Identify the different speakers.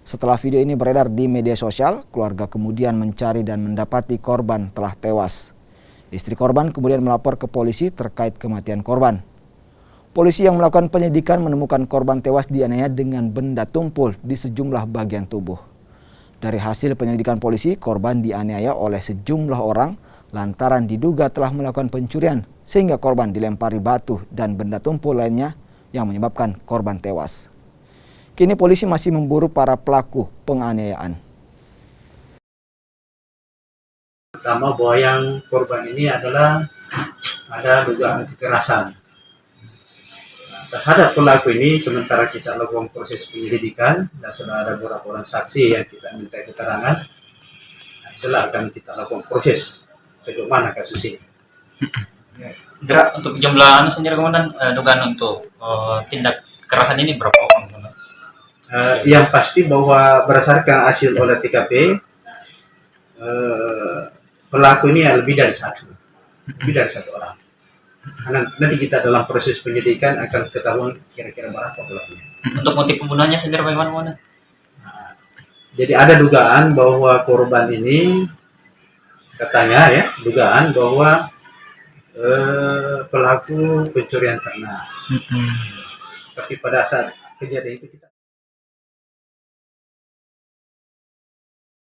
Speaker 1: Setelah video ini beredar di media sosial, keluarga kemudian mencari dan mendapati korban telah tewas. Istri korban kemudian melapor ke polisi terkait kematian korban. Polisi yang melakukan penyidikan menemukan korban tewas dianiaya dengan benda tumpul di sejumlah bagian tubuh. Dari hasil penyelidikan polisi, korban dianiaya oleh sejumlah orang lantaran diduga telah melakukan pencurian sehingga korban dilempari batu dan benda tumpul lainnya yang menyebabkan korban tewas. Kini polisi masih memburu para pelaku penganiayaan.
Speaker 2: Pertama bahwa yang korban ini adalah ada dugaan kekerasan. Terhadap pelaku ini sementara kita lakukan proses penyelidikan dan sudah ada beberapa orang saksi yang kita minta keterangan. Setelah akan kita lakukan proses sejauh mana kasus ini.
Speaker 3: Untuk jumlah sendiri komandan, dugaan untuk tindak kekerasan ini berapa orang?
Speaker 2: Yang pasti bahwa berdasarkan hasil olah TKP pelaku ini lebih dari satu orang. Nanti kita dalam proses penyidikan akan ketahuan kira-kira berapa pelakunya.
Speaker 3: Untuk motif pembunuhannya sendiri bagaimana?
Speaker 2: Jadi ada dugaan bahwa korban ini katanya ya dugaan bahwa pelaku pencurian ternak. Tapi pada saat kejadian itu kita